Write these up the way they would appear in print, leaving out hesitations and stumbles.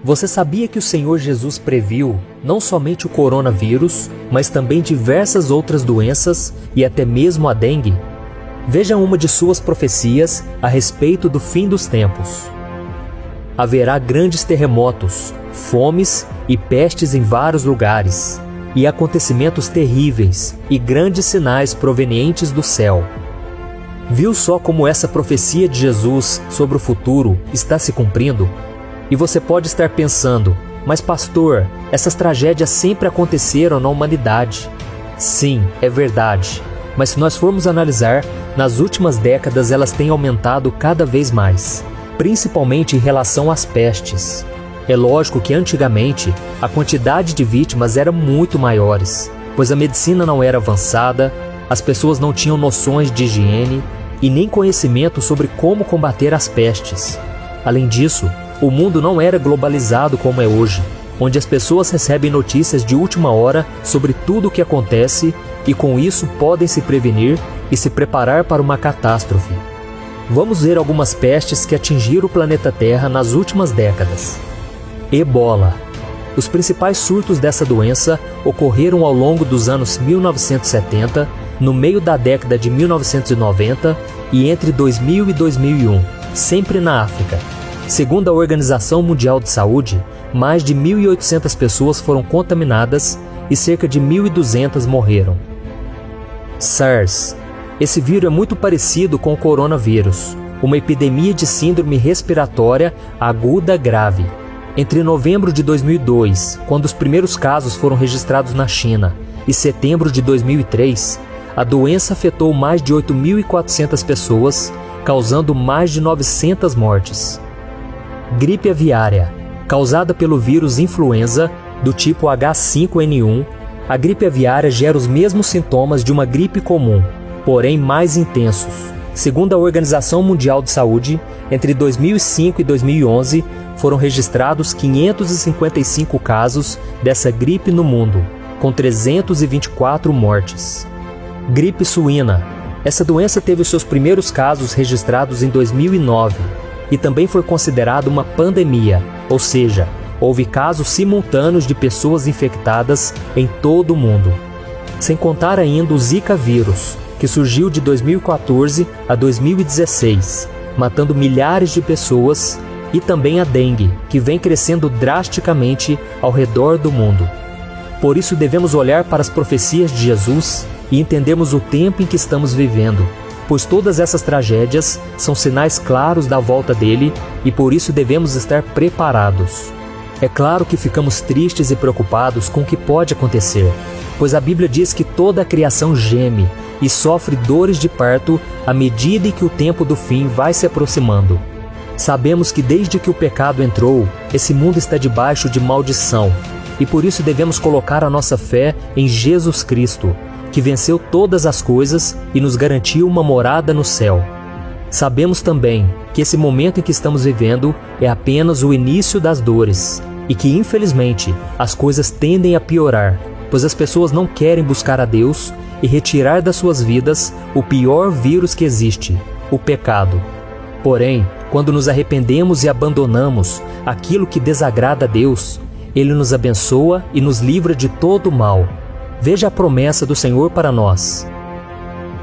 Você sabia que o Senhor Jesus previu não somente o coronavírus, mas também diversas outras doenças e até mesmo a dengue? Veja uma de suas profecias a respeito do fim dos tempos. Haverá grandes terremotos, fomes e pestes em vários lugares, e acontecimentos terríveis e grandes sinais provenientes do céu. Viu só como essa profecia de Jesus sobre o futuro está se cumprindo? E você pode estar pensando, mas pastor, essas tragédias sempre aconteceram na humanidade. Sim, é verdade. Mas se nós formos analisar, nas últimas décadas elas têm aumentado cada vez mais, principalmente em relação às pestes. É lógico que antigamente a quantidade de vítimas era muito maiores, pois a medicina não era avançada, as pessoas não tinham noções de higiene e nem conhecimento sobre como combater as pestes. Além disso, o mundo não era globalizado como é hoje, onde as pessoas recebem notícias de última hora sobre tudo o que acontece e com isso podem se prevenir e se preparar para uma catástrofe. Vamos ver algumas pestes que atingiram o planeta Terra nas últimas décadas. Ebola. Os principais surtos dessa doença ocorreram ao longo dos anos 1970, no meio da década de 1990 e entre 2000 e 2001, sempre na África. Segundo a Organização Mundial de Saúde, mais de 1.800 pessoas foram contaminadas e cerca de 1.200 morreram. SARS. Esse vírus é muito parecido com o coronavírus, uma epidemia de síndrome respiratória aguda grave. Entre novembro de 2002, quando os primeiros casos foram registrados na China, e setembro de 2003, a doença afetou mais de 8.400 pessoas, causando mais de 900 mortes. Gripe aviária. Causada pelo vírus influenza do tipo H5N1, a gripe aviária gera os mesmos sintomas de uma gripe comum, porém mais intensos. Segundo a Organização Mundial de Saúde, entre 2005 e 2011, foram registrados 555 casos dessa gripe no mundo, com 324 mortes. Gripe suína. Essa doença teve os seus primeiros casos registrados em 2009 e também foi considerada uma pandemia, ou seja, houve casos simultâneos de pessoas infectadas em todo o mundo. Sem contar ainda o Zika vírus, que surgiu de 2014 a 2016, matando milhares de pessoas, e também a dengue, que vem crescendo drasticamente ao redor do mundo. Por isso devemos olhar para as profecias de Jesus e entendermos o tempo em que estamos vivendo, pois todas essas tragédias são sinais claros da volta dele e por isso devemos estar preparados. É claro que ficamos tristes e preocupados com o que pode acontecer, pois a Bíblia diz que toda a criação geme e sofre dores de parto à medida em que o tempo do fim vai se aproximando. Sabemos que desde que o pecado entrou, esse mundo está debaixo de maldição, e por isso devemos colocar a nossa fé em Jesus Cristo, que venceu todas as coisas e nos garantiu uma morada no céu. Sabemos também que esse momento em que estamos vivendo é apenas o início das dores, e que infelizmente as coisas tendem a piorar, pois as pessoas não querem buscar a Deus e retirar das suas vidas o pior vírus que existe, o pecado. Porém, quando nos arrependemos e abandonamos aquilo que desagrada a Deus, Ele nos abençoa e nos livra de todo o mal. Veja a promessa do Senhor para nós.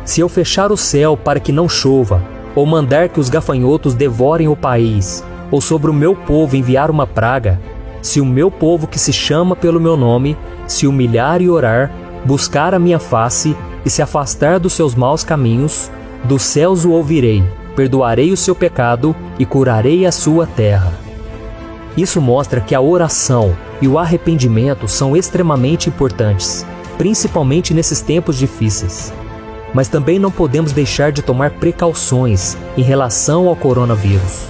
Se eu fechar o céu para que não chova, ou mandar que os gafanhotos devorem o país, ou sobre o meu povo enviar uma praga, se o meu povo que se chama pelo meu nome, se humilhar e orar, buscar a minha face e se afastar dos seus maus caminhos, dos céus o ouvirei, perdoarei o seu pecado e curarei a sua terra. Isso mostra que a oração e o arrependimento são extremamente importantes, principalmente nesses tempos difíceis. Mas também não podemos deixar de tomar precauções em relação ao coronavírus.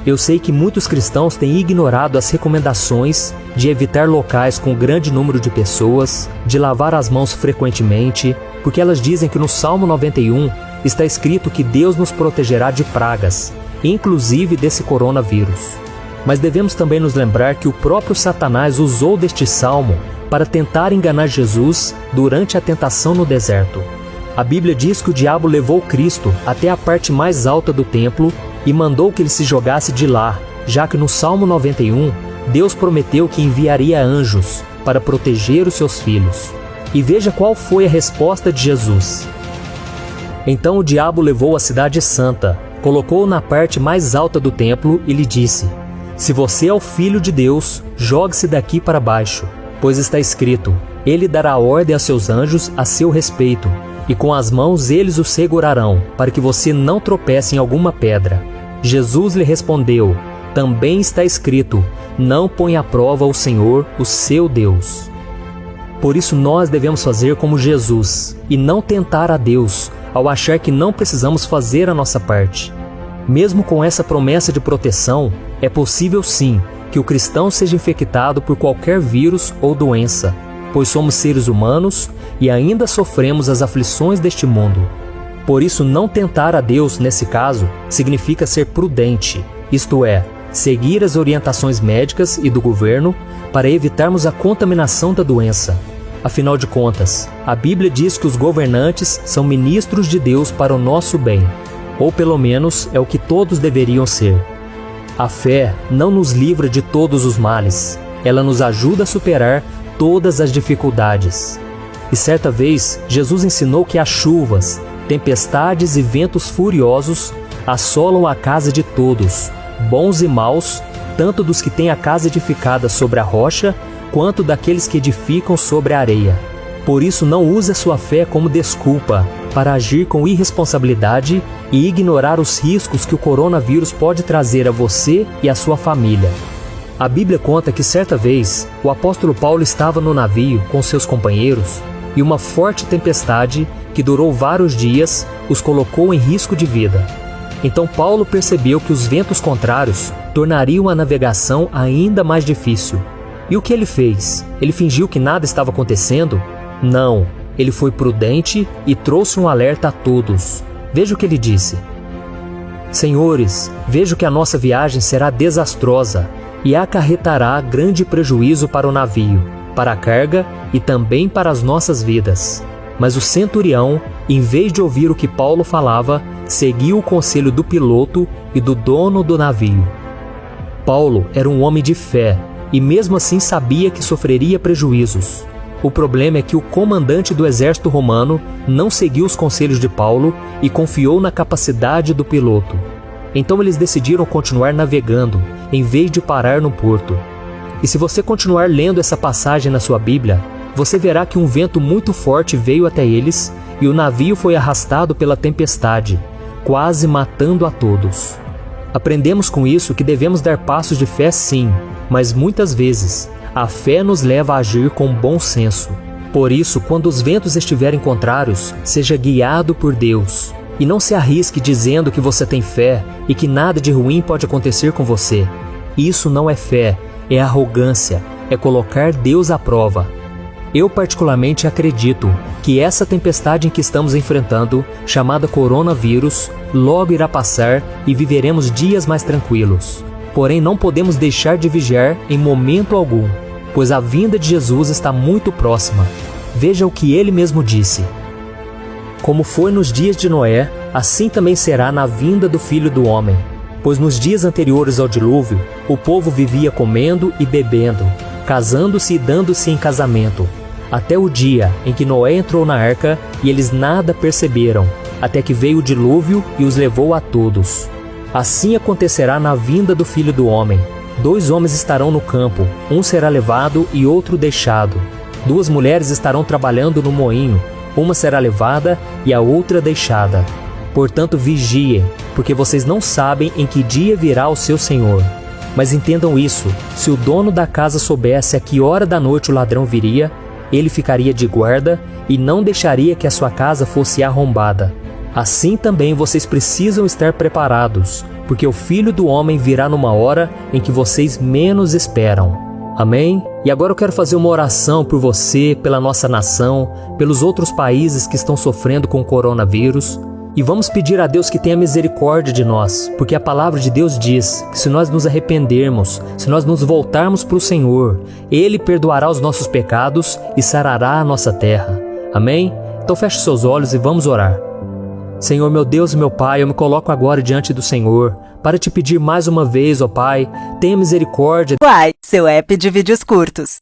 Eu sei que muitos cristãos têm ignorado as recomendações de evitar locais com grande número de pessoas, de lavar as mãos frequentemente, porque elas dizem que no Salmo 91 está escrito que Deus nos protegerá de pragas, inclusive desse coronavírus. Mas devemos também nos lembrar que o próprio Satanás usou deste salmo para tentar enganar Jesus durante a tentação no deserto. A Bíblia diz que o diabo levou Cristo até a parte mais alta do templo e mandou que ele se jogasse de lá, já que no Salmo 91 Deus prometeu que enviaria anjos para proteger os seus filhos. E veja qual foi a resposta de Jesus. Então o diabo levou a cidade santa, colocou-o na parte mais alta do templo e lhe disse: Se você é o Filho de Deus, jogue-se daqui para baixo, pois está escrito: Ele dará ordem a seus anjos a seu respeito, e com as mãos eles o segurarão, para que você não tropece em alguma pedra. Jesus lhe respondeu: Também está escrito: Não ponha à prova o Senhor, o seu Deus. Por isso nós devemos fazer como Jesus, e não tentar a Deus, ao achar que não precisamos fazer a nossa parte. Mesmo com essa promessa de proteção, é possível sim que o cristão seja infectado por qualquer vírus ou doença, pois somos seres humanos e ainda sofremos as aflições deste mundo. Por isso, não tentar a Deus, nesse caso, significa ser prudente, isto é, seguir as orientações médicas e do governo para evitarmos a contaminação da doença. Afinal de contas, a Bíblia diz que os governantes são ministros de Deus para o nosso bem, ou pelo menos é o que todos deveriam ser. A fé não nos livra de todos os males, ela nos ajuda a superar todas as dificuldades. E certa vez, Jesus ensinou que as chuvas, tempestades e ventos furiosos assolam a casa de todos, bons e maus, tanto dos que têm a casa edificada sobre a rocha, quanto daqueles que edificam sobre a areia. Por isso, não use a sua fé como desculpa para agir com irresponsabilidade e ignorar os riscos que o coronavírus pode trazer a você e a sua família. A Bíblia conta que certa vez, o apóstolo Paulo estava no navio com seus companheiros e uma forte tempestade, que durou vários dias, os colocou em risco de vida. Então Paulo percebeu que os ventos contrários tornariam a navegação ainda mais difícil. E o que ele fez? Ele fingiu que nada estava acontecendo? Não, ele foi prudente e trouxe um alerta a todos. Veja o que ele disse: Senhores, vejo que a nossa viagem será desastrosa e acarretará grande prejuízo para o navio, para a carga e também para as nossas vidas. Mas o centurião, em vez de ouvir o que Paulo falava, seguiu o conselho do piloto e do dono do navio. Paulo era um homem de fé e mesmo assim sabia que sofreria prejuízos. O problema é que o comandante do exército romano não seguiu os conselhos de Paulo e confiou na capacidade do piloto. Então eles decidiram continuar navegando, em vez de parar no porto. E se você continuar lendo essa passagem na sua Bíblia, você verá que um vento muito forte veio até eles e o navio foi arrastado pela tempestade, quase matando a todos. Aprendemos com isso que devemos dar passos de fé sim, mas muitas vezes a fé nos leva a agir com bom senso. Por isso, quando os ventos estiverem contrários, seja guiado por Deus. E não se arrisque dizendo que você tem fé e que nada de ruim pode acontecer com você. Isso não é fé, é arrogância, é colocar Deus à prova. Eu particularmente acredito que essa tempestade em que estamos enfrentando, chamada coronavírus, logo irá passar e viveremos dias mais tranquilos. Porém, não podemos deixar de vigiar em momento algum, pois a vinda de Jesus está muito próxima. Veja o que ele mesmo disse: Como foi nos dias de Noé, assim também será na vinda do Filho do Homem. Pois nos dias anteriores ao dilúvio, o povo vivia comendo e bebendo, casando-se e dando-se em casamento, até o dia em que Noé entrou na arca e eles nada perceberam, até que veio o dilúvio e os levou a todos. Assim acontecerá na vinda do Filho do Homem. 2 homens estarão no campo, um será levado e outro deixado. 2 mulheres estarão trabalhando no moinho, uma será levada e a outra deixada. Portanto, vigiem, porque vocês não sabem em que dia virá o seu Senhor. Mas entendam isso, se o dono da casa soubesse a que hora da noite o ladrão viria, ele ficaria de guarda e não deixaria que a sua casa fosse arrombada. Assim também vocês precisam estar preparados, porque o Filho do Homem virá numa hora em que vocês menos esperam. Amém? E agora eu quero fazer uma oração por você, pela nossa nação, pelos outros países que estão sofrendo com o coronavírus. E vamos pedir a Deus que tenha misericórdia de nós, porque a palavra de Deus diz que se nós nos arrependermos, se nós nos voltarmos para o Senhor, Ele perdoará os nossos pecados e sarará a nossa terra. Amém? Então feche seus olhos e vamos orar. Senhor meu Deus e meu Pai, eu me coloco agora diante do Senhor para te pedir mais uma vez, ó Pai, tenha misericórdia. Uai, seu app de vídeos curtos.